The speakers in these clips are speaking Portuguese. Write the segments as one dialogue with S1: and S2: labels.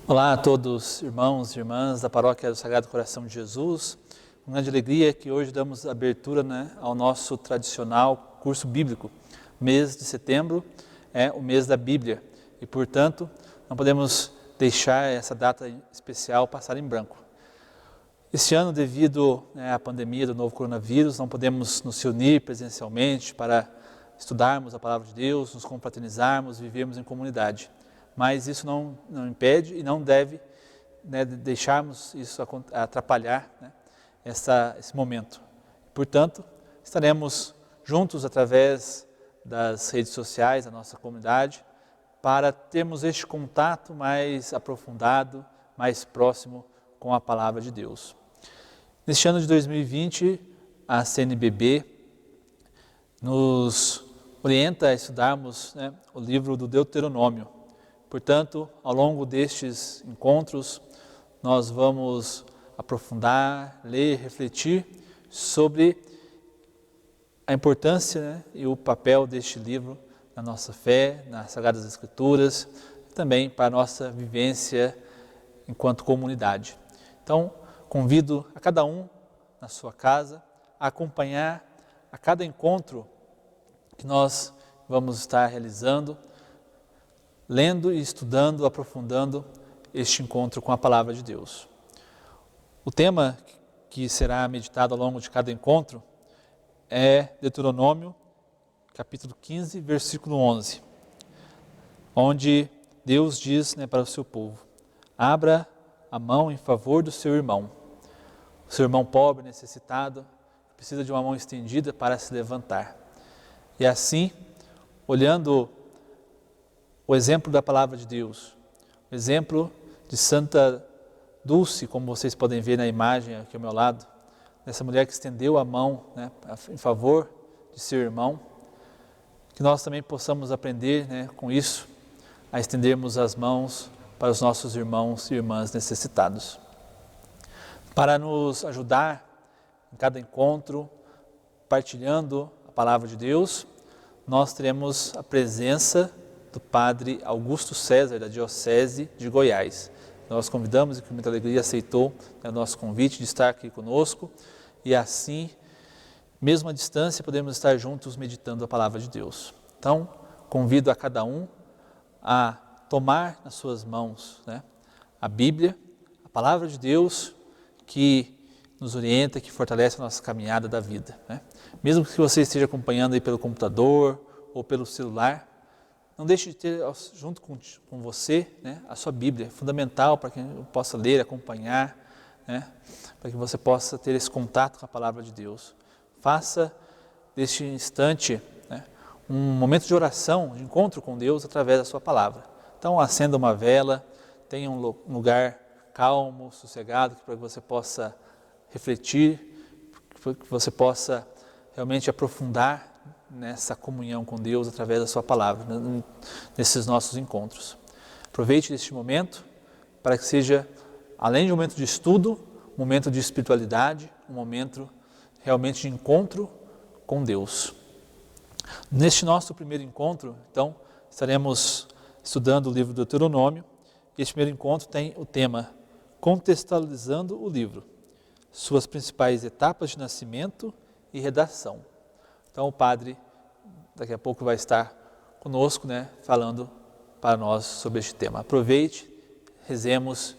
S1: Olá a todos, irmãos e irmãs da Paróquia do Sagrado Coração de Jesus. Com grande alegria que hoje damos abertura ao nosso tradicional curso bíblico. O mês de setembro é o mês da Bíblia e, portanto, não podemos deixar essa data especial passar em branco. Este ano, devido à pandemia do novo coronavírus, não podemos nos reunir presencialmente para estudarmos a Palavra de Deus, nos confraternizarmos, vivermos em comunidade. Mas isso não impede e não deve deixarmos isso atrapalhar esse momento. Portanto, estaremos juntos através das redes sociais da nossa comunidade para termos este contato mais aprofundado, mais próximo com a Palavra de Deus. Neste ano de 2020, a CNBB nos orienta a estudarmos o livro do Deuteronômio. Portanto, ao longo destes encontros, nós vamos aprofundar, ler, refletir sobre a importância e o papel deste livro na nossa fé, nas Sagradas Escrituras, e também para a nossa vivência enquanto comunidade. Então, convido a cada um na sua casa a acompanhar a cada encontro que nós vamos estar realizando, lendo e estudando, aprofundando este encontro com a Palavra de Deus. O tema que será meditado ao longo de cada encontro é Deuteronômio, capítulo 15, versículo 11, onde Deus diz para o seu povo: abra a mão em favor do seu irmão pobre, necessitado, precisa de uma mão estendida para se levantar. E assim, olhando o exemplo da Palavra de Deus, o exemplo de Santa Dulce, como vocês podem ver na imagem aqui ao meu lado, dessa mulher que estendeu a mão em favor de seu irmão, que nós também possamos aprender com isso, a estendermos as mãos para os nossos irmãos e irmãs necessitados. Para nos ajudar em cada encontro, partilhando a Palavra de Deus, nós teremos a presença do Padre Augusto César, da Diocese de Goiás. Nós convidamos e com muita alegria aceitou o nosso convite de estar aqui conosco e assim, mesmo à distância, podemos estar juntos meditando a Palavra de Deus. Então, convido a cada um a tomar nas suas mãos a Bíblia, a Palavra de Deus que nos orienta, que fortalece a nossa caminhada da vida. Mesmo que você esteja acompanhando aí pelo computador ou pelo celular, não deixe de ter junto com você a sua Bíblia, é fundamental para que eu possa ler, acompanhar, para que você possa ter esse contato com a Palavra de Deus. Faça deste instante um momento de oração, de encontro com Deus através da sua Palavra. Então acenda uma vela, tenha um lugar calmo, sossegado, para que você possa refletir, para que você possa realmente aprofundar nessa comunhão com Deus através da sua Palavra, nesses nossos encontros. Aproveite este momento para que seja, além de um momento de estudo, um momento de espiritualidade, um momento realmente de encontro com Deus. Neste nosso primeiro encontro, então, estaremos estudando o livro do Deuteronômio. Este primeiro encontro tem o tema Contextualizando o livro, suas principais etapas de nascimento e redação. Então o Padre daqui a pouco vai estar conosco, falando para nós sobre este tema. Aproveite, rezemos,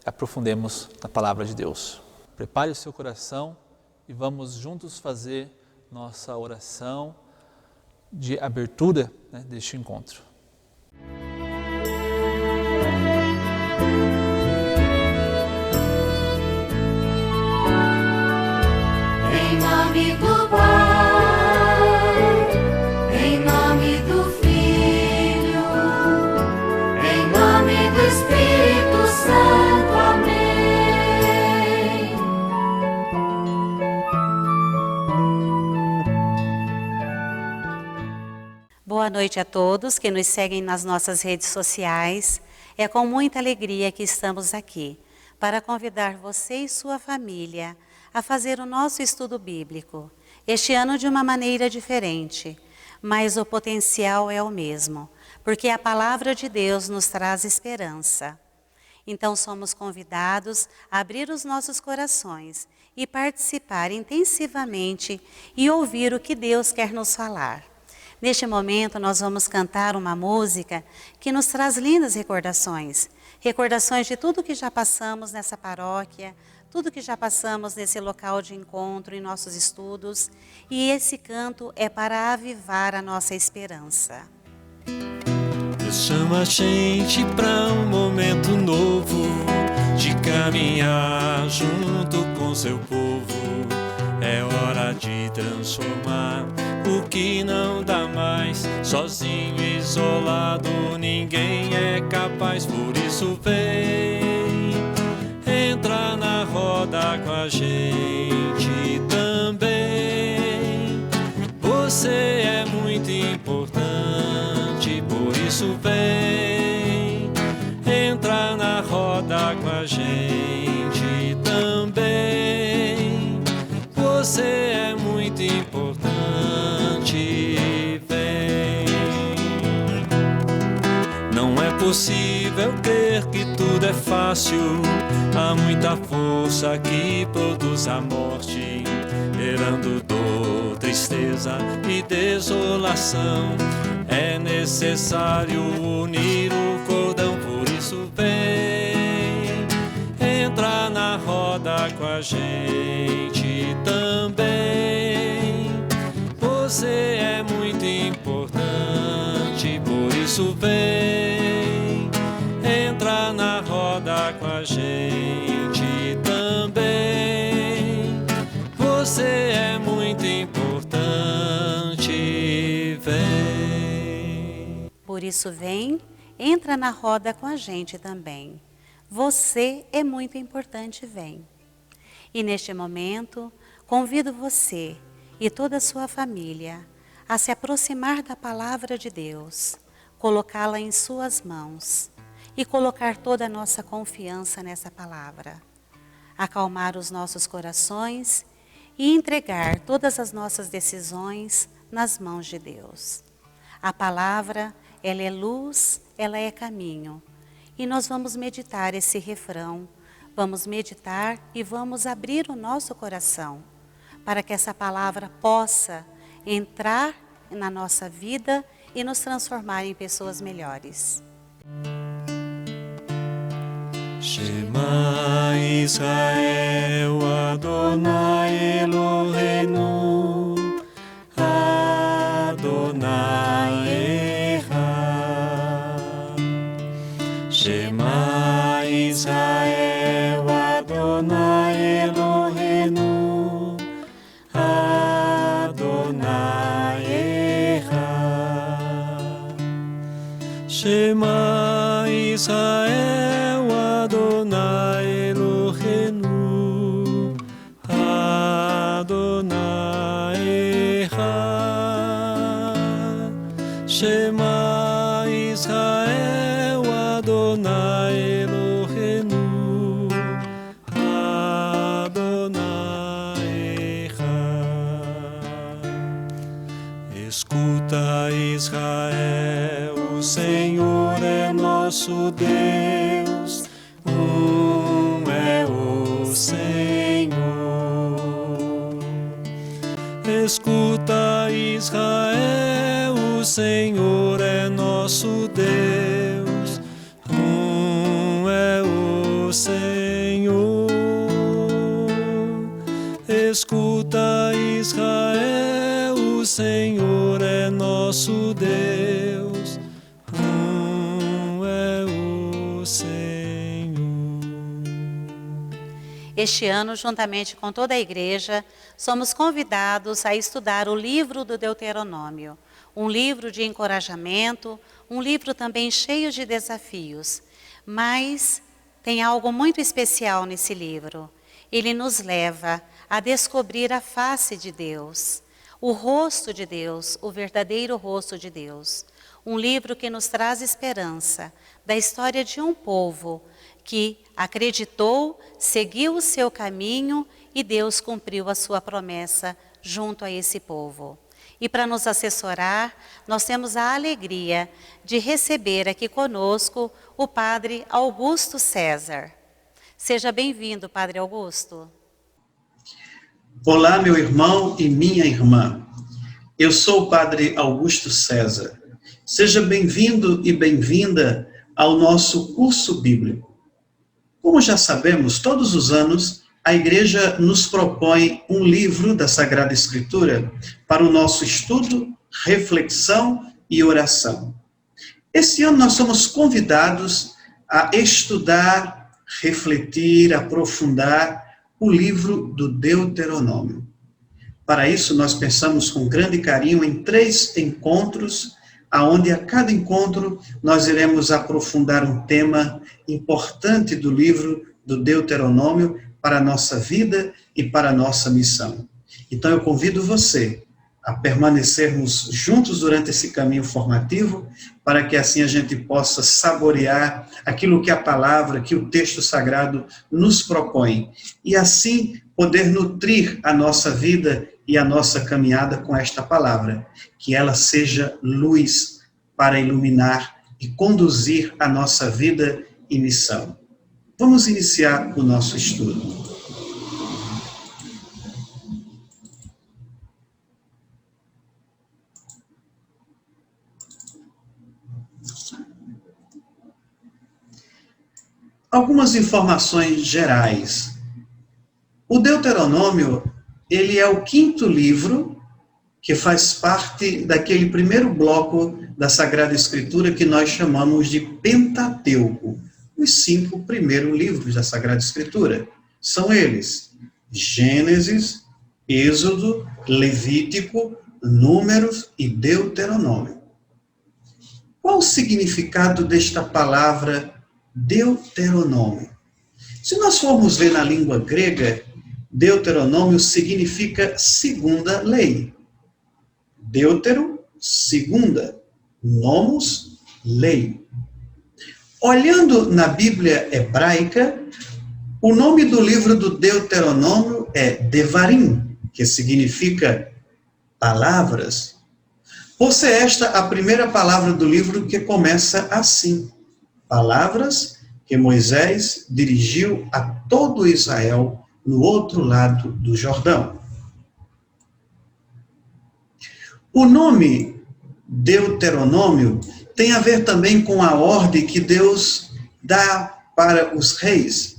S1: aprofundemos na Palavra de Deus. Prepare o seu coração e vamos juntos fazer nossa oração de abertura deste encontro.
S2: Em nome do Pai, em nome do Filho, em nome do Espírito Santo. Amém.
S3: Boa noite a todos que nos seguem nas nossas redes sociais. É com muita alegria que estamos aqui para convidar você e sua família a fazer o nosso estudo bíblico, este ano de uma maneira diferente, mas o potencial é o mesmo, porque a palavra de Deus nos traz esperança. Então somos convidados a abrir os nossos corações e participar intensivamente e ouvir o que Deus quer nos falar. Neste momento nós vamos cantar uma música que nos traz lindas recordações. Recordações de tudo que já passamos nessa paróquia, tudo que já passamos nesse local de encontro, em nossos estudos. E esse canto é para avivar a nossa esperança.
S4: Deus chama a gente para um momento novo, de caminhar junto com seu povo. É hora de transformar o que não dá mais. Sozinho, isolado, ninguém é capaz. Por isso vem, entra na roda com a gente também. Você é muito importante, por isso vem, entra na roda com a gente também. Você é muito importante, vem. Não é possível crer que tudo é fácil. Há muita força que produz a morte, gerando dor, tristeza e desolação. É necessário unir o cordão, por isso vem, entra na roda com a gente também. Você é muito importante, por isso vem, entra na roda com a gente também. Você é muito importante, vem.
S3: Por isso vem, entra na roda com a gente também. Você é muito importante, vem. E neste momento, convido você e toda a sua família a se aproximar da palavra de Deus, colocá-la em suas mãos e colocar toda a nossa confiança nessa palavra. Acalmar os nossos corações e entregar todas as nossas decisões nas mãos de Deus. A palavra, ela é luz, ela é caminho. E nós vamos meditar esse refrão, vamos meditar e vamos abrir o nosso coração para que essa palavra possa entrar na nossa vida e nos transformar em pessoas melhores.
S4: Shema Israel Adonai Eloheinu Adonai Echad. Shema Israel Adonai Eloheinu Adonai Echad. Shema Israel Adonai Eloheinu Adonai Echad. Shema Israel Adonai Eloheinu Adonai Echad. Escuta, Israel, o Senhor é nosso Deus, é o Senhor. Escuta, Israel, o Senhor é nosso Deus, é o Senhor. Escuta, Israel, o Senhor é nosso Deus, é o Senhor.
S3: Este ano, juntamente com toda a igreja, somos convidados a estudar o livro do Deuteronômio. Um livro de encorajamento, um livro também cheio de desafios. Mas tem algo muito especial nesse livro. Ele nos leva a descobrir a face de Deus, o rosto de Deus, o verdadeiro rosto de Deus. Um livro que nos traz esperança da história de um povo que acreditou, seguiu o seu caminho e Deus cumpriu a sua promessa junto a esse povo. E para nos assessorar, nós temos a alegria de receber aqui conosco o Padre Augusto César. Seja bem-vindo, Padre Augusto.
S5: Olá, meu irmão e minha irmã. Eu sou o Padre Augusto César. Seja bem-vindo e bem-vinda ao nosso curso bíblico. Como já sabemos, todos os anos a Igreja nos propõe um livro da Sagrada Escritura para o nosso estudo, reflexão e oração. Esse ano nós somos convidados a estudar, refletir, aprofundar o livro do Deuteronômio. Para isso, nós pensamos com grande carinho em 3 encontros, aonde a cada encontro nós iremos aprofundar um tema importante do livro do Deuteronômio para a nossa vida e para a nossa missão. Então eu convido você a permanecermos juntos durante esse caminho formativo, para que assim a gente possa saborear aquilo que a palavra, que o texto sagrado nos propõe, e assim poder nutrir a nossa vida e a nossa caminhada com esta palavra, que ela seja luz para iluminar e conduzir a nossa vida e missão. Vamos iniciar o nosso estudo. Algumas informações gerais. O Deuteronômio, ele é o 5º livro que faz parte daquele primeiro bloco da Sagrada Escritura que nós chamamos de Pentateuco. Os 5 primeiros livros da Sagrada Escritura são eles: Gênesis, Êxodo, Levítico, Números e Deuteronômio. Qual o significado desta palavra Deuteronômio? Se nós formos ver na língua grega, Deuteronômio significa segunda lei. Deutero, segunda. Nomos, lei. Olhando na Bíblia hebraica, o nome do livro do Deuteronômio é Devarim, que significa palavras. Por ser esta a primeira palavra do livro que começa assim: palavras que Moisés dirigiu a todo Israel no outro lado do Jordão. O nome Deuteronômio tem a ver também com a ordem que Deus dá para os reis.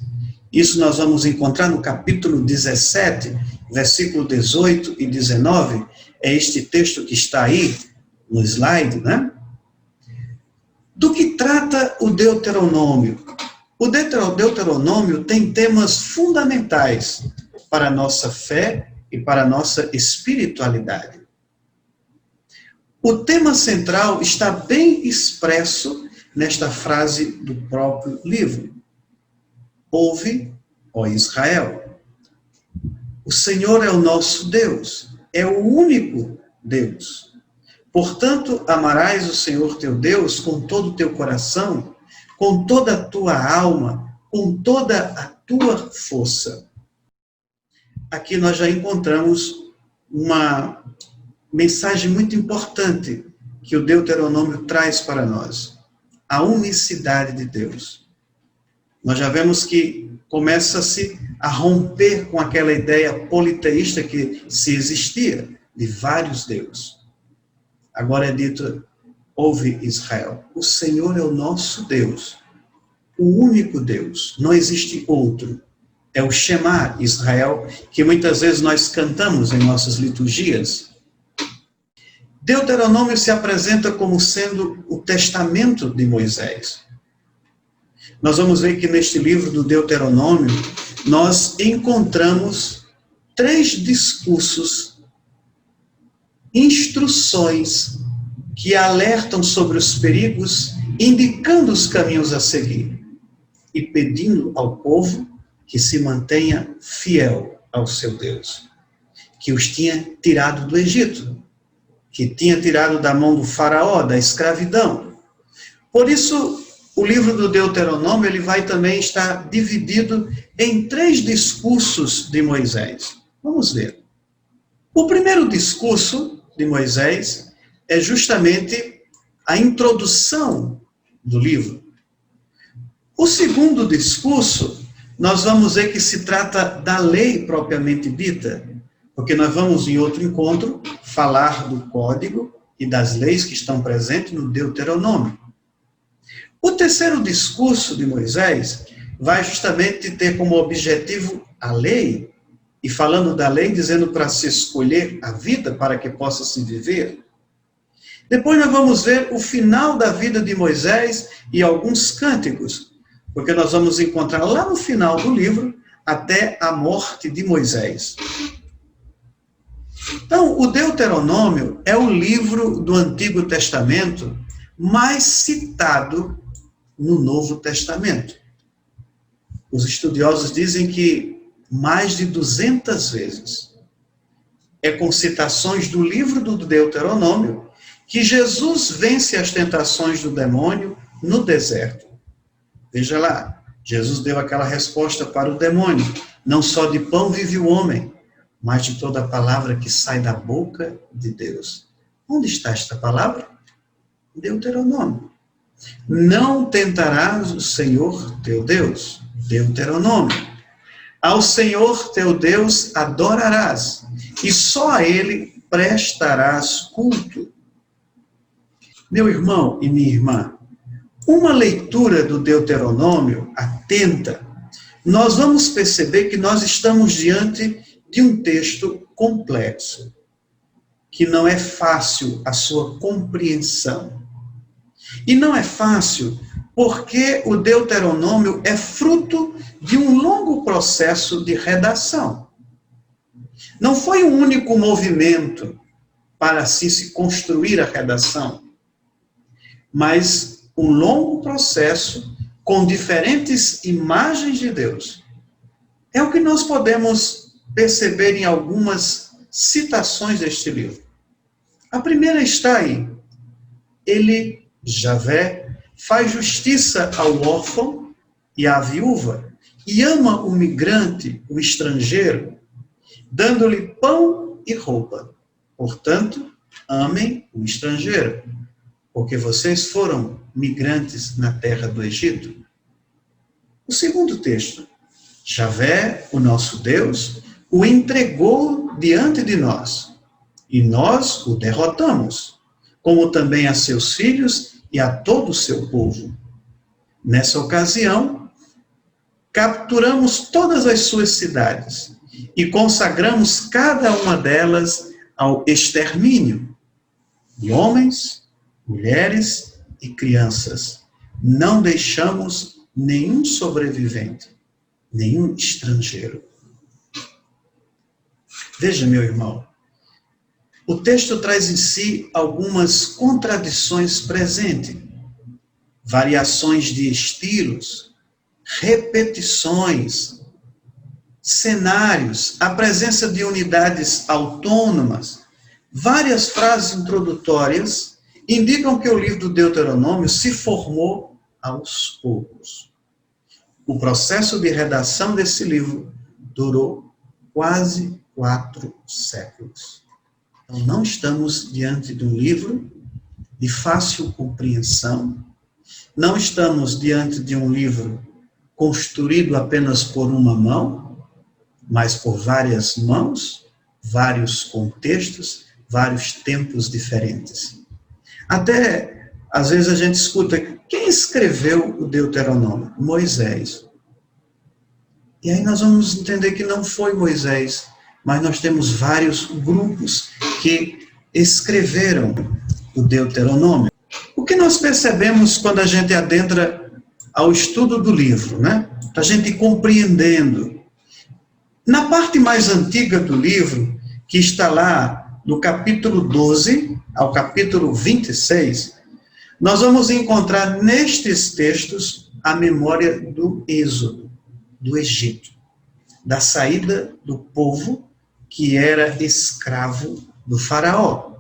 S5: Isso nós vamos encontrar no capítulo 17, versículo 18 e 19. É este texto que está aí no slide, né? Do que trata o Deuteronômio? O Deuteronômio tem temas fundamentais para a nossa fé e para a nossa espiritualidade. O tema central está bem expresso nesta frase do próprio livro. Ouve, ó Israel, o Senhor é o nosso Deus, é o único Deus. Portanto, amarás o Senhor teu Deus com todo o teu coração, com toda a tua alma, com toda a tua força. Aqui nós já encontramos uma mensagem muito importante que o Deuteronômio traz para nós: a unicidade de Deus. Nós já vemos que começa-se a romper com aquela ideia politeísta que se existia, de vários deuses. Agora é dito: ouve Israel, o Senhor é o nosso Deus, o único Deus, não existe outro. É o Shema Israel, que muitas vezes nós cantamos em nossas liturgias. Deuteronômio se apresenta como sendo o testamento de Moisés. Nós vamos ver que neste livro do Deuteronômio, nós encontramos 3 discursos, instruções que alertam sobre os perigos, indicando os caminhos a seguir e pedindo ao povo que se mantenha fiel ao seu Deus, que os tinha tirado do Egito, que tinha tirado da mão do faraó, da escravidão. Por isso, o livro do Deuteronômio ele vai também estar dividido em 3 discursos de Moisés. Vamos ver. O primeiro discurso de Moisés é justamente a introdução do livro. O segundo discurso, nós vamos ver que se trata da lei propriamente dita, porque nós vamos, em outro encontro, falar do código e das leis que estão presentes no Deuteronômio. O terceiro discurso de Moisés vai justamente ter como objetivo a lei, e falando da lei, dizendo para se escolher a vida para que possa se viver. Depois nós vamos ver o final da vida de Moisés e alguns cânticos, porque nós vamos encontrar lá no final do livro até a morte de Moisés. Então, o Deuteronômio é o livro do Antigo Testamento mais citado no Novo Testamento. Os estudiosos dizem que mais de 200 vezes é com citações do livro do Deuteronômio que Jesus vence as tentações do demônio no deserto. Veja lá, Jesus deu aquela resposta para o demônio: não só de pão vive o homem, mas de toda a palavra que sai da boca de Deus. Onde está esta palavra? Deuteronômio. Não tentarás o Senhor teu Deus. Deuteronômio. Ao Senhor teu Deus adorarás, e só a Ele prestarás culto. Meu irmão e minha irmã, uma leitura do Deuteronômio atenta, nós vamos perceber que nós estamos diante de um texto complexo, que não é fácil a sua compreensão. E não é fácil porque o Deuteronômio é fruto de um longo processo de redação. Não foi um único movimento para assim se construir a redação, mas um longo processo com diferentes imagens de Deus. É o que nós podemos perceber em algumas citações deste livro. A primeira está aí. Ele, Javé, faz justiça ao órfão e à viúva, e ama o migrante, o estrangeiro, dando-lhe pão e roupa. Portanto, amem o estrangeiro, porque vocês foram migrantes na terra do Egito. O segundo texto: Javé, o nosso Deus, o entregou diante de nós, e nós o derrotamos, como também a seus filhos e a todo o seu povo. Nessa ocasião, capturamos todas as suas cidades e consagramos cada uma delas ao extermínio de homens, mulheres e crianças. Não deixamos nenhum sobrevivente, nenhum estrangeiro. Veja, meu irmão, o texto traz em si algumas contradições presentes, variações de estilos, repetições, cenários, a presença de unidades autônomas, várias frases introdutórias indicam que o livro do Deuteronômio se formou aos poucos. O processo de redação desse livro durou quase 4 séculos. Então, não estamos diante de um livro de fácil compreensão, não estamos diante de um livro construído apenas por uma mão, mas por várias mãos, vários contextos, vários tempos diferentes. Até, às vezes, a gente escuta: quem escreveu o Deuteronômio? Moisés. E aí nós vamos entender que não foi Moisés, mas nós temos vários grupos que escreveram o Deuteronômio. O que nós percebemos quando a gente adentra ao estudo do livro, né? A gente compreendendo. Na parte mais antiga do livro, que está lá do capítulo 12 ao capítulo 26, nós vamos encontrar nestes textos a memória do Êxodo, do Egito, da saída do povo que era escravo do faraó.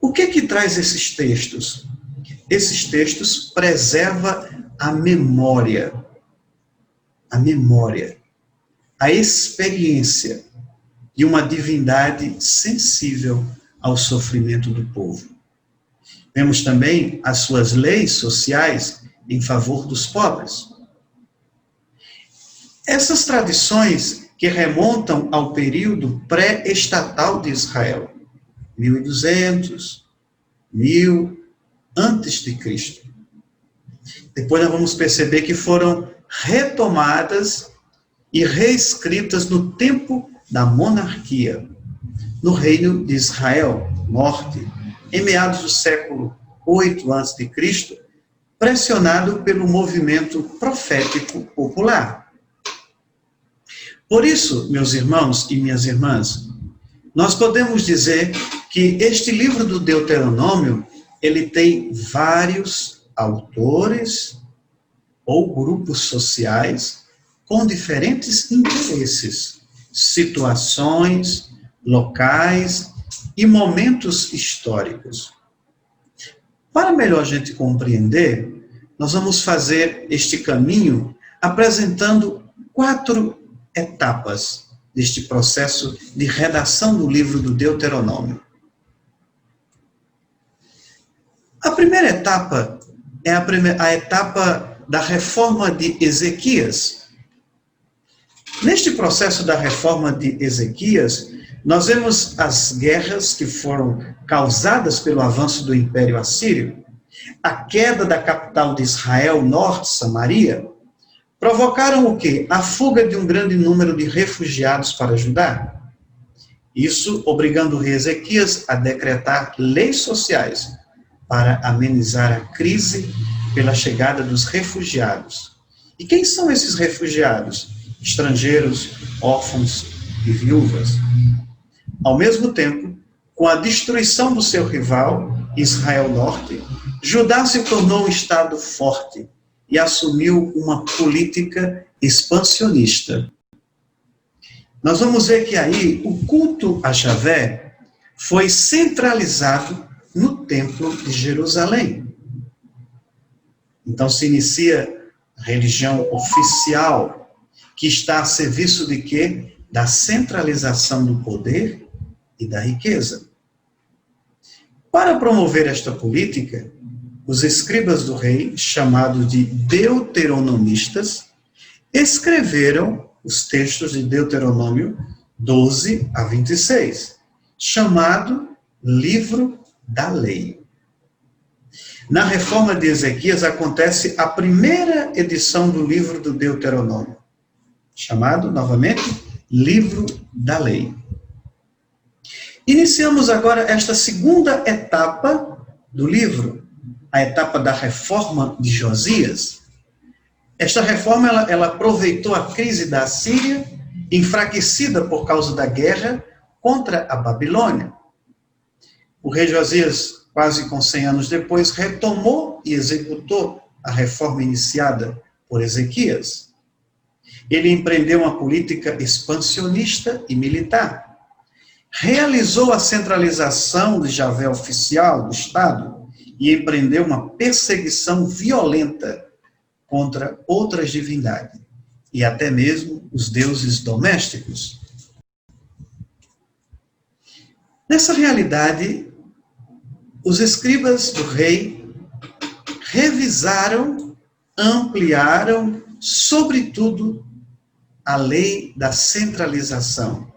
S5: O que traz esses textos? Esses textos preservam a memória, a experiência de uma divindade sensível ao sofrimento do povo. Vemos também as suas leis sociais em favor dos pobres. Essas tradições que remontam ao período pré-estatal de Israel, 1200, 1000 antes de Cristo. Depois nós vamos perceber que foram retomadas e reescritas no tempo da monarquia, no reino de Israel, norte, em meados do século 8 a.C., pressionado pelo movimento profético popular. Por isso, meus irmãos e minhas irmãs, nós podemos dizer que este livro do Deuteronômio, ele tem vários autores ou grupos sociais com diferentes interesses, situações, locais e momentos históricos. Para melhor a gente compreender, nós vamos fazer este caminho apresentando 4 etapas deste processo de redação do livro do Deuteronômio. A primeira etapa é a etapa da reforma de Ezequias. Neste processo da reforma de Ezequias, nós vemos as guerras que foram causadas pelo avanço do Império Assírio, a queda da capital de Israel, norte, Samaria, provocaram o quê? A fuga de um grande número de refugiados para Judá. Isso obrigando o rei Ezequias a decretar leis sociais para amenizar a crise pela chegada dos refugiados. E quem são esses refugiados? Estrangeiros, órfãos e viúvas. Ao mesmo tempo, com a destruição do seu rival, Israel Norte, Judá se tornou um estado forte e assumiu uma política expansionista. Nós vamos ver que aí o culto a Javé foi centralizado no Templo de Jerusalém. Então se inicia a religião oficial, que está a serviço de quê? Da centralização do poder e da riqueza. Para promover esta política, os escribas do rei, chamados de deuteronomistas, escreveram os textos de Deuteronômio 12 a 26, chamado Livro da Lei. Na reforma de Ezequias acontece a primeira edição do livro do Deuteronômio, chamado, novamente, Livro da Lei. Iniciamos agora esta segunda etapa do livro, a etapa da reforma de Josias. Esta reforma, ela aproveitou a crise da Assíria, enfraquecida por causa da guerra contra a Babilônia. O rei Josias, quase com 100 anos depois, retomou e executou a reforma iniciada por Ezequias. Ele empreendeu uma política expansionista e militar. Realizou a centralização de Javé oficial do Estado e empreendeu uma perseguição violenta contra outras divindades e até mesmo os deuses domésticos. Nessa realidade, os escribas do rei revisaram, ampliaram, sobretudo, a lei da centralização,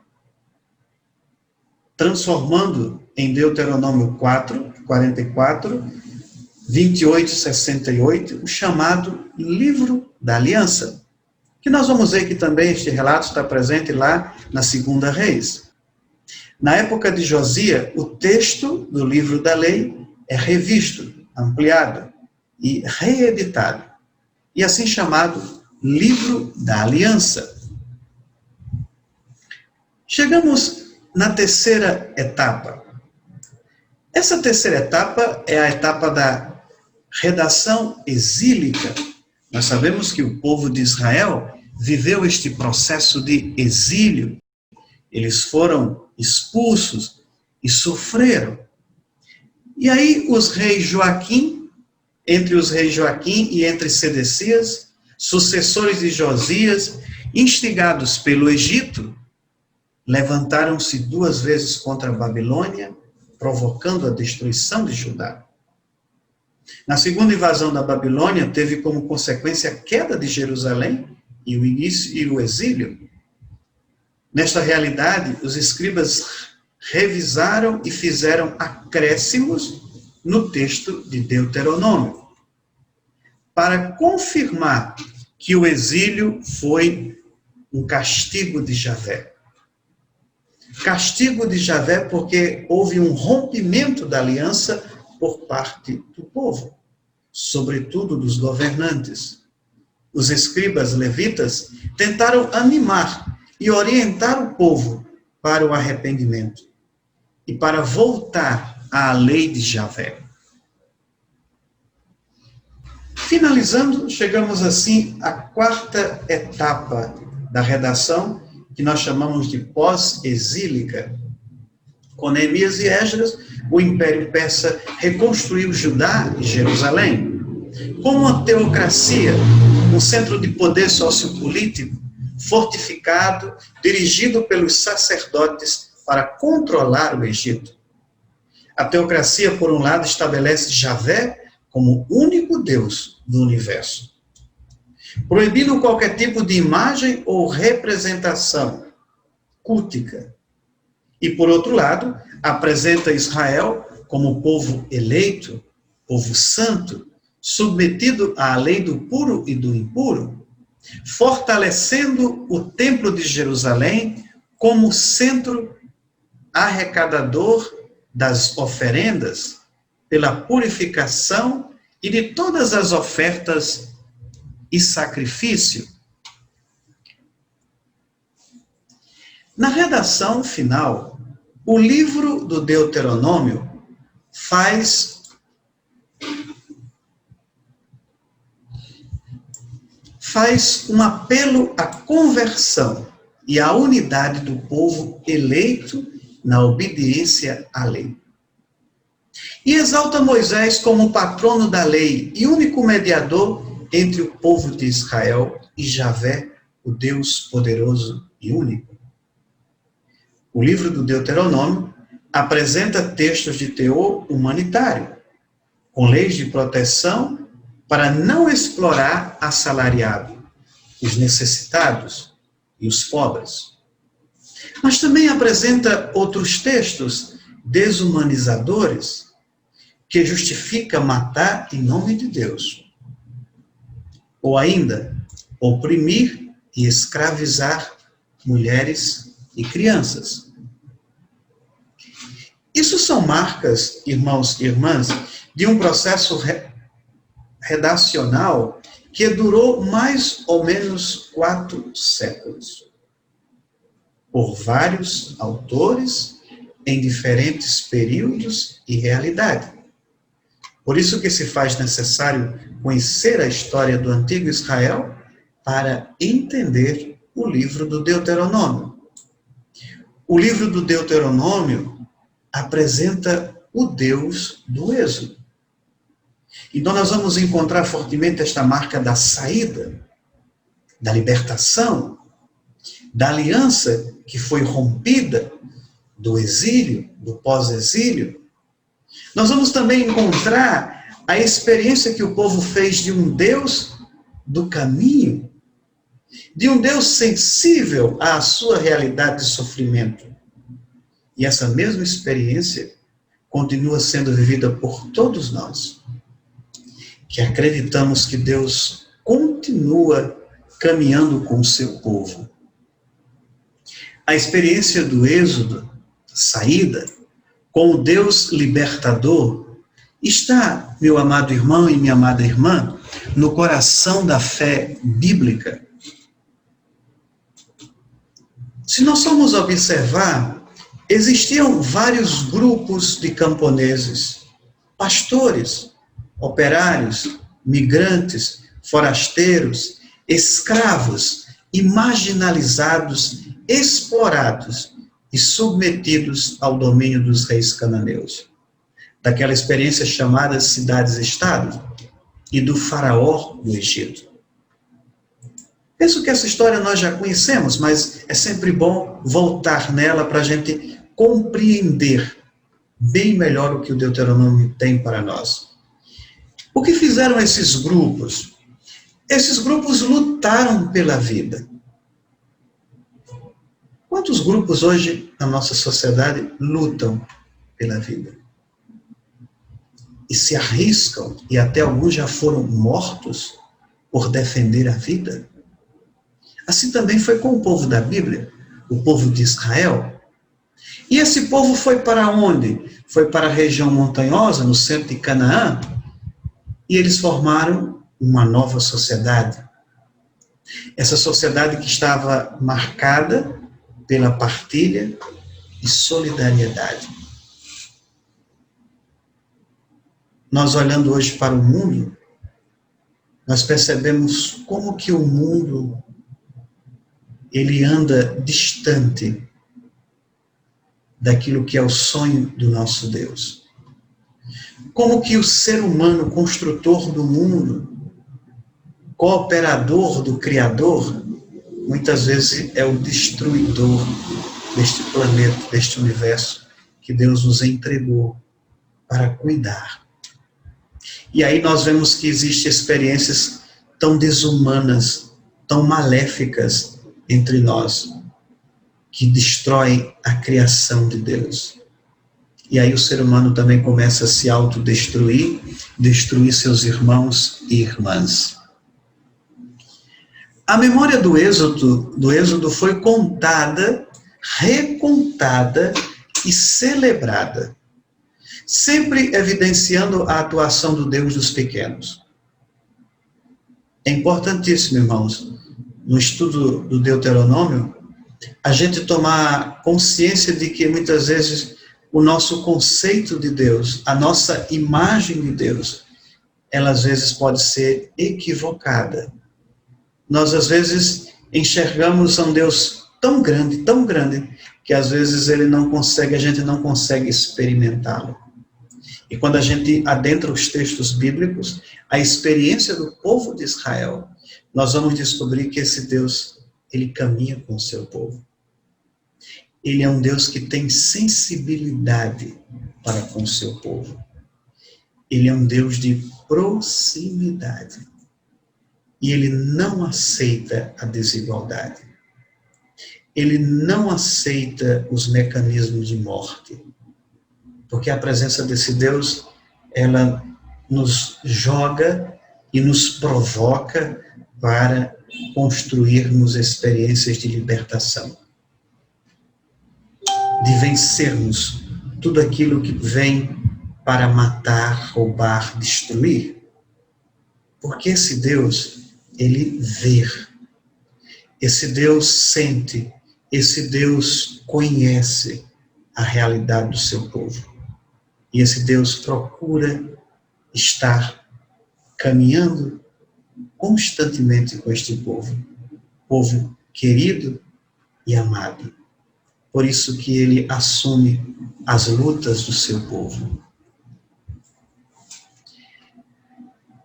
S5: transformando em Deuteronômio 4, 44, 28, 68, o chamado Livro da Aliança, que nós vamos ver que também este relato está presente lá na Segunda Reis. Na época de Josias, o texto do Livro da Lei é revisto, ampliado e reeditado, e assim chamado Livro da Aliança. Chegamos na terceira etapa. Essa terceira etapa é a etapa da redação exílica. Nós sabemos que o povo de Israel viveu este processo de exílio. Eles foram expulsos e sofreram. E aí os reis Joaquim, entre os reis Joaquim e entre Sedecias, sucessores de Josias, instigados pelo Egito, levantaram-se 2 vezes contra a Babilônia provocando a destruição de Judá. Na segunda invasão da Babilônia, teve como consequência a queda de Jerusalém e o início e o exílio. Nesta realidade, os escribas revisaram e fizeram acréscimos no texto de Deuteronômio, para confirmar que o exílio foi um castigo de Javé. Castigo de Javé porque houve um rompimento da aliança por parte do povo, sobretudo dos governantes. Os escribas levitas tentaram animar e orientar o povo para o arrependimento e para voltar à lei de Javé. Finalizando, chegamos assim à quarta etapa da redação, que nós chamamos de pós-exílica. Com Neemias e Esdras, o Império Persa reconstruiu Judá e Jerusalém. Como uma teocracia, um centro de poder sociopolítico, fortificado, dirigido pelos sacerdotes para controlar o Egito. A teocracia, por um lado, estabelece Javé como único Deus do universo, proibindo qualquer tipo de imagem ou representação cultica. E, por outro lado, apresenta Israel como povo eleito, povo santo, submetido à lei do puro e do impuro, fortalecendo o Templo de Jerusalém como centro arrecadador das oferendas, pela purificação e de todas as ofertas e sacrifício. Na redação final, o livro do Deuteronômio faz um apelo à conversão e à unidade do povo eleito na obediência à lei. E exalta Moisés como patrono da lei e único mediador entre o povo de Israel e Javé, o Deus poderoso e único. O livro do Deuteronômio apresenta textos de teor humanitário, com leis de proteção para não explorar assalariado, os necessitados e os pobres. Mas também apresenta outros textos desumanizadores que justifica matar em nome de Deus. Ou ainda, oprimir e escravizar mulheres e crianças. Isso são marcas, irmãos e irmãs, de um processo redacional que durou mais ou menos 4 séculos. Por vários autores, em diferentes períodos e realidade. Por isso que se faz necessário conhecer a história do antigo Israel para entender o livro do Deuteronômio. O livro do Deuteronômio apresenta o Deus do Êxodo. Então nós vamos encontrar fortemente esta marca da saída, da libertação, da aliança que foi rompida, do exílio, do pós-exílio. Nós vamos também encontrar a experiência que o povo fez de um Deus do caminho, de um Deus sensível à sua realidade de sofrimento. E essa mesma experiência continua sendo vivida por todos nós, que acreditamos que Deus continua caminhando com o seu povo. A experiência do êxodo, saída, com o Deus libertador, está, meu amado irmão e minha amada irmã, no coração da fé bíblica. Se nós formos observar, existiam vários grupos de camponeses, pastores, operários, migrantes, forasteiros, escravos e marginalizados, explorados e submetidos ao domínio dos reis cananeus. Daquela experiência chamada cidades-estado e do faraó do Egito. Penso que essa história nós já conhecemos, mas é sempre bom voltar nela para a gente compreender bem melhor o que o Deuteronômio tem para nós. O que fizeram esses grupos? Esses grupos lutaram pela vida. Quantos grupos hoje na nossa sociedade lutam pela vida? E se arriscam, e até alguns já foram mortos por defender a vida? Assim também foi com o povo da Bíblia, o povo de Israel. E esse povo foi para onde? Foi para a região montanhosa, no centro de Canaã, e eles formaram uma nova sociedade. Essa sociedade que estava marcada pela partilha e solidariedade. Nós olhando hoje para o mundo, nós percebemos como que o mundo ele anda distante daquilo que é o sonho do nosso Deus. Como que o ser humano, construtor do mundo, cooperador do Criador, muitas vezes é o destruidor deste planeta, deste universo que Deus nos entregou para cuidar. E aí nós vemos que existem experiências tão desumanas, tão maléficas entre nós, que destroem a criação de Deus. E aí o ser humano também começa a se autodestruir, destruir seus irmãos e irmãs. A memória do Êxodo foi contada, recontada e celebrada, sempre evidenciando a atuação do Deus dos pequenos. É importantíssimo, irmãos, no estudo do Deuteronômio, a gente tomar consciência de que muitas vezes o nosso conceito de Deus, a nossa imagem de Deus, ela às vezes pode ser equivocada. Nós às vezes enxergamos um Deus tão grande, que às vezes a gente não consegue experimentá-lo. E quando a gente adentra os textos bíblicos, a experiência do povo de Israel, nós vamos descobrir que esse Deus, ele caminha com o seu povo. Ele é um Deus que tem sensibilidade para com o seu povo. Ele é um Deus de proximidade. E ele não aceita a desigualdade. Ele não aceita os mecanismos de morte. Porque a presença desse Deus, ela nos joga e nos provoca para construirmos experiências de libertação. De vencermos tudo aquilo que vem para matar, roubar, destruir. Porque esse Deus, ele vê. Esse Deus sente. Esse Deus conhece a realidade do seu povo. E esse Deus procura estar caminhando constantemente com este povo querido e amado. Por isso que ele assume as lutas do seu povo.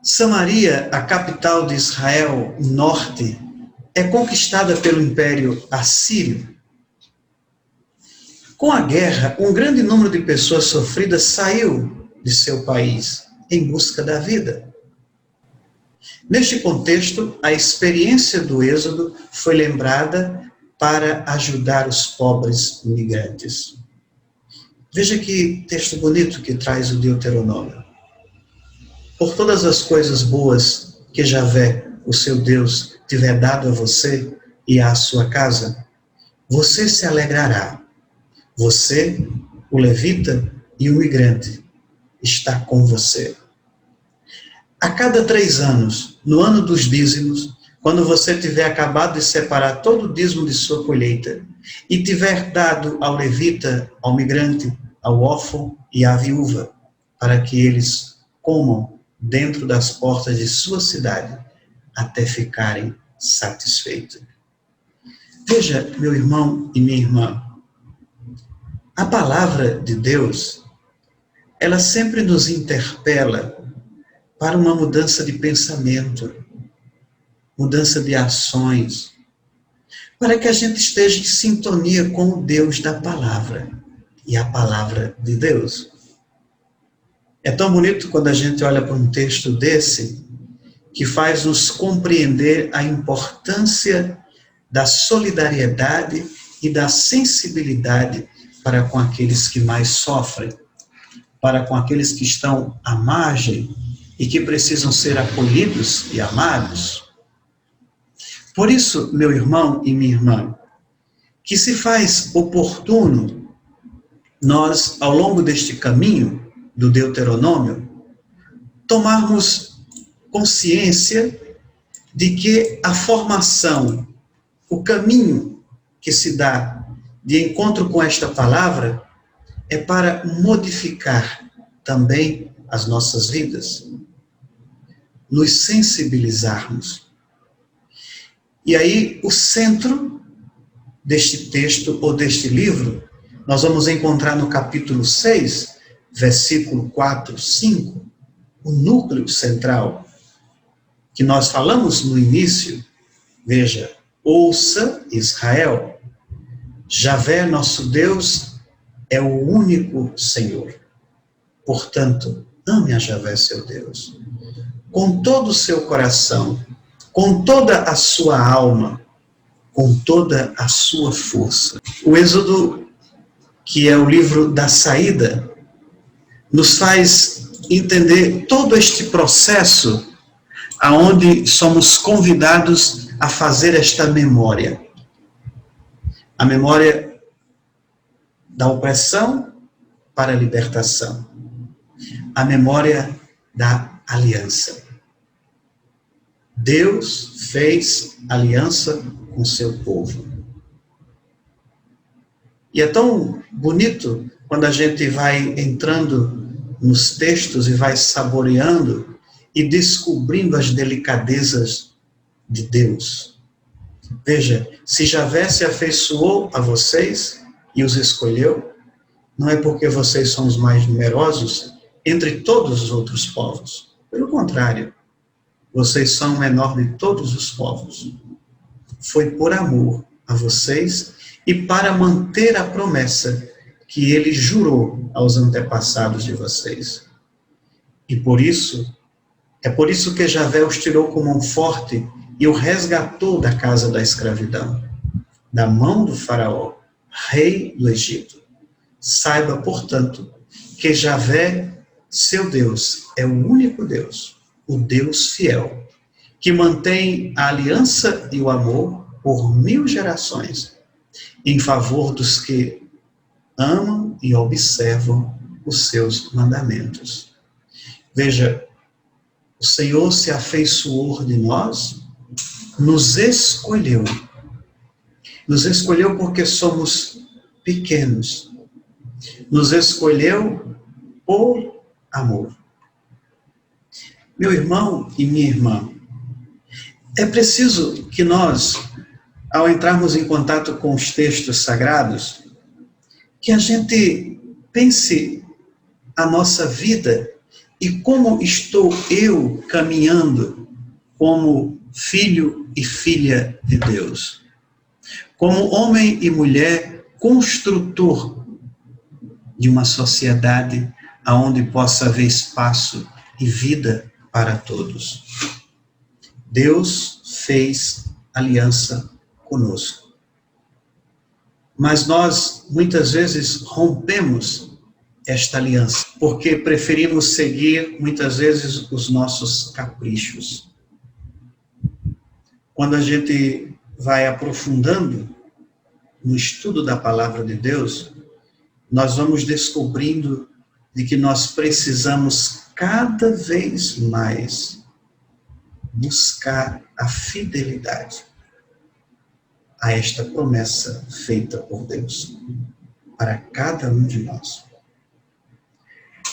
S5: Samaria, a capital de Israel norte, é conquistada pelo Império Assírio. Com a guerra, um grande número de pessoas sofridas saiu de seu país em busca da vida. Neste contexto, a experiência do Êxodo foi lembrada para ajudar os pobres migrantes. Veja que texto bonito que traz o Deuteronômio. Por todas as coisas boas que Javé, o seu Deus, tiver dado a você e à sua casa, você se alegrará. Você, o levita e o migrante, está com você. A cada 3 anos, no ano dos dízimos, quando você tiver acabado de separar todo o dízimo de sua colheita e tiver dado ao levita, ao migrante, ao órfão e à viúva, para que eles comam dentro das portas de sua cidade, até ficarem satisfeitos. Veja, meu irmão e minha irmã, a palavra de Deus, ela sempre nos interpela para uma mudança de pensamento, mudança de ações, para que a gente esteja em sintonia com o Deus da palavra. e a palavra de Deus. É tão bonito quando a gente olha para um texto desse, que faz nos compreender a importância da solidariedade e da sensibilidade para com aqueles que mais sofrem, para com aqueles que estão à margem e que precisam ser acolhidos e amados. Por isso, meu irmão e minha irmã, que se faz oportuno nós, ao longo deste caminho do Deuteronômio, tomarmos consciência de que a formação, o caminho que se dá de encontro com esta palavra é para modificar também as nossas vidas, nos sensibilizarmos. E aí, o centro deste texto ou deste livro, nós vamos encontrar no capítulo 6, versículo 4, 5, o núcleo central, que nós falamos no início. Veja, ouça Israel, Javé, nosso Deus, é o único Senhor. Portanto, ame a Javé, seu Deus, com todo o seu coração, com toda a sua alma, com toda a sua força. O Êxodo, que é o livro da saída, nos faz entender todo este processo aonde somos convidados a fazer esta memória. A memória da opressão para a libertação. A memória da aliança. Deus fez aliança com seu povo. E é tão bonito quando a gente vai entrando nos textos e vai saboreando e descobrindo as delicadezas de Deus. Veja, se Javé se afeiçoou a vocês e os escolheu, não é porque vocês são os mais numerosos entre todos os outros povos. Pelo contrário, vocês são o menor de todos os povos. Foi por amor a vocês e para manter a promessa que ele jurou aos antepassados de vocês. E é por isso que Javé os tirou com mão forte e o resgatou da casa da escravidão, da mão do faraó, rei do Egito. Saiba, portanto, que Javé, seu Deus, é o único Deus, o Deus fiel, que mantém a aliança e o amor por 1000 gerações, em favor dos que amam e observam os seus mandamentos. Veja, o Senhor se afeiçoou de nós, nos escolheu. Nos escolheu porque somos pequenos. Nos escolheu por amor. Meu irmão e minha irmã, é preciso que nós, ao entrarmos em contato com os textos sagrados, que a gente pense a nossa vida e como estou eu caminhando como filho e filha de Deus. Como homem e mulher construtor de uma sociedade onde possa haver espaço e vida para todos. Deus fez aliança conosco. Mas nós, muitas vezes, rompemos esta aliança, porque preferimos seguir, muitas vezes, os nossos caprichos. Quando a gente vai aprofundando no estudo da palavra de Deus, nós vamos descobrindo de que nós precisamos cada vez mais buscar a fidelidade a esta promessa feita por Deus para cada um de nós.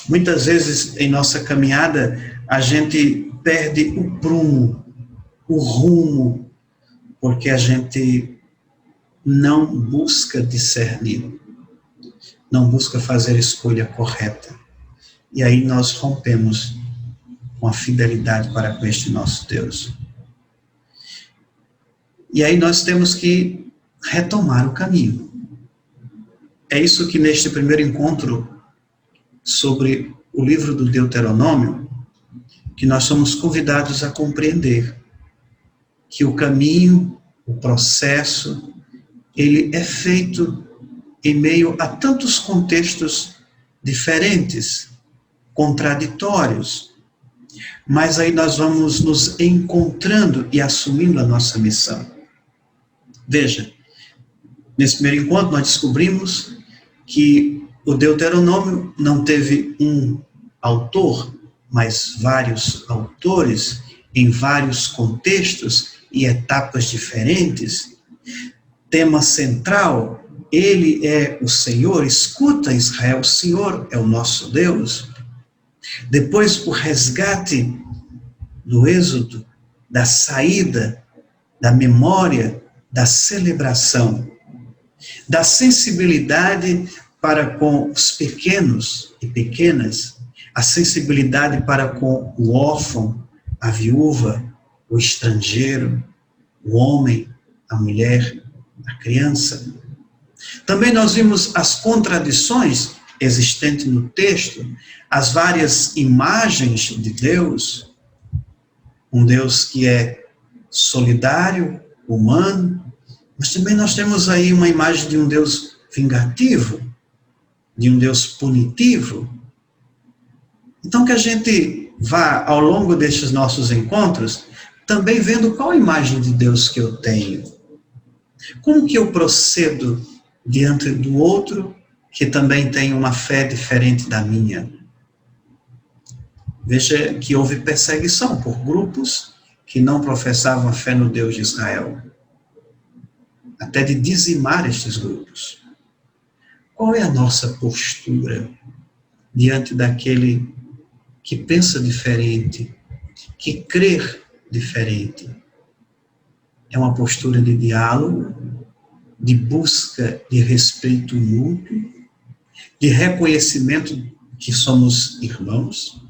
S5: Muitas vezes em nossa caminhada a gente perde o prumo, o rumo, porque a gente não busca discernir, não busca fazer a escolha correta. E aí nós rompemos com a fidelidade para com este nosso Deus. E aí nós temos que retomar o caminho. é isso que neste primeiro encontro sobre o livro do Deuteronômio, que nós somos convidados a compreender que o caminho, o processo, ele é feito em meio a tantos contextos diferentes, contraditórios, mas aí nós vamos nos encontrando e assumindo a nossa missão. Veja, nesse primeiro encontro nós descobrimos que o Deuteronômio não teve um autor, mas vários autores em vários contextos e etapas diferentes. Tema central, ele é o Senhor, escuta Israel, o Senhor é o nosso Deus. Depois o resgate do êxodo, da saída, da memória, da celebração, da sensibilidade para com os pequenos e pequenas, a sensibilidade para com o órfão, a viúva, o estrangeiro, o homem, a mulher, a criança. Também nós vimos as contradições existentes no texto, as várias imagens de Deus, um Deus que é solidário, humano, mas também nós temos aí uma imagem de um Deus vingativo, de um Deus punitivo. Então que a gente vá, ao longo destes nossos encontros, também vendo qual a imagem de Deus que eu tenho. Como que eu procedo diante do outro, que também tem uma fé diferente da minha? Veja que houve perseguição por grupos que não professavam a fé no Deus de Israel, até de dizimar estes grupos. Qual é a nossa postura diante daquele que pensa diferente, que crê diferente? É uma postura de diálogo, de busca de respeito mútuo, de reconhecimento que somos irmãos?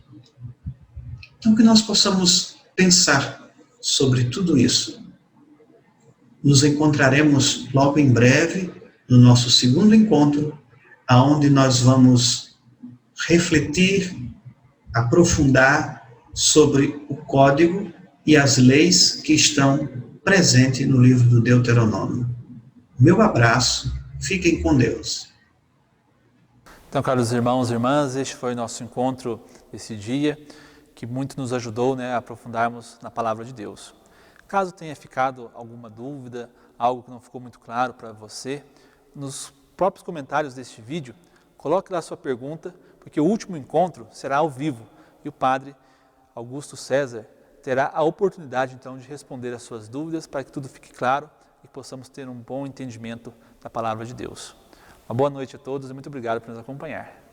S5: Então que nós possamos pensar sobre tudo isso. Nos encontraremos logo em breve no nosso segundo encontro, aonde nós vamos refletir, aprofundar sobre o código e as leis que estão presentes no livro do Deuteronômio. Meu abraço, fiquem com Deus.
S1: Então, caros irmãos e irmãs, este foi o nosso encontro esse dia, que muito nos ajudou, a aprofundarmos na palavra de Deus. Caso tenha ficado alguma dúvida, algo que não ficou muito claro para você, nos próprios comentários deste vídeo, coloque lá a sua pergunta, porque o último encontro será ao vivo e o Padre Augusto César terá a oportunidade então de responder as suas dúvidas para que tudo fique claro e possamos ter um bom entendimento da palavra de Deus. Uma boa noite a todos e muito obrigado por nos acompanhar.